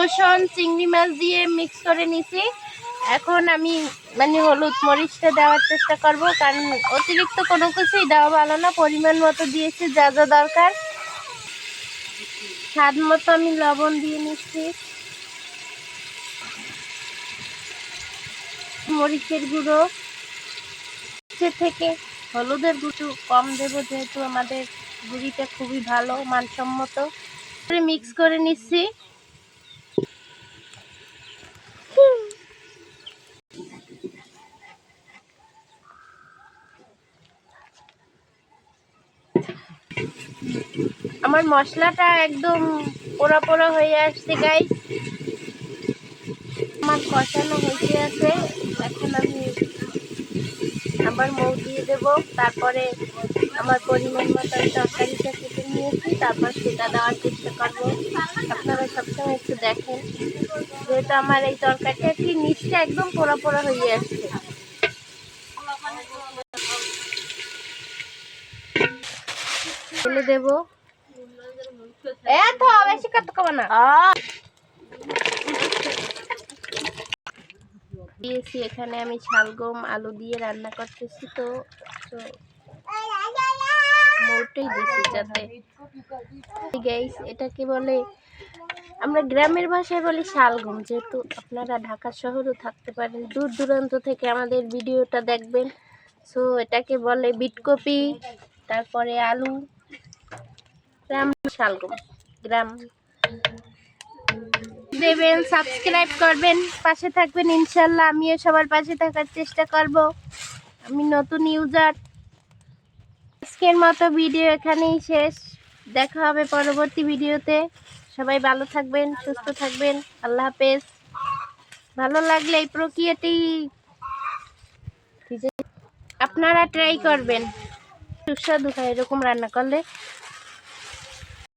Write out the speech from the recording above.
রসুন চিংড়ি মাছ দিয়ে মিক্স করে নিছি। এখন আমি হলুদ মরিচটা দেওয়ার চেষ্টা করব, কারণ অতিরিক্ত কোনো কিছুই দেওয়া ভালো না। পরিমাণ মতো দিয়েছি যা যা দরকার। স্বাদ মতো আমি লবণ দিয়ে নিচ্ছি। মরিচের গুঁড়ো থেকে হলুদের গুঁড়ো কম দেব, যেহেতু আমাদের গুঁড়িটা খুবই ভালো মানসম্মত। মিক্স করে নিচ্ছি। আমার মশলাটা একদম পোড়া পোড়া হয়ে আসছে গাইস, আমার কষানো হয়ে আছে। এখন আমি আবার মৌ দিয়ে দেব। তারপরে আমার পরিমাণ মতো তরকারিটা কেটে নিয়েছি, তারপর সেটা দেওয়ার চেষ্টা করবো। আপনারা সবসময় একটু দেখেন, যেহেতু আমার এই তরকারিটা কি নিচটা একদম পোড়া পোড়া হয়ে আসছে। ফেলে দেব। এত বেশি কত কমা না দিয়েছি। এখানে আমি শালগম আলু দিয়ে রান্না করতেছি, তো মোটেই দিছি যাতে গাইস, এটাকে বলে আমরা গ্রামের ভাষায় বলি শালগম। যেহেতু আপনারা ঢাকা শহরেও থাকতে পারেন, দূর দূরান্ত থেকে আমাদের ভিডিওটা দেখবেন, সো এটাকে বলে বিটকপি, তারপরে আলু, গ্রাম শালগম। গ্রাম দেবেন, সাবস্ক্রাইব করবেন, পাশে থাকবেন ইনশাল্লাহ। আমিও সবার পাশে থাকার চেষ্টা করব। আমি নতুন ইউজার। আজকের মতো ভিডিও এখানেই শেষ। দেখা হবে পরবর্তী ভিডিওতে। সবাই ভালো থাকবেন, সুস্থ থাকবেন। আল্লাহ হাফেজ। ভালো লাগলে এই প্রক্রিয়াটি আপনারা ট্রাই করবেন, সুস্বাদু হয় এরকম রান্না করলে।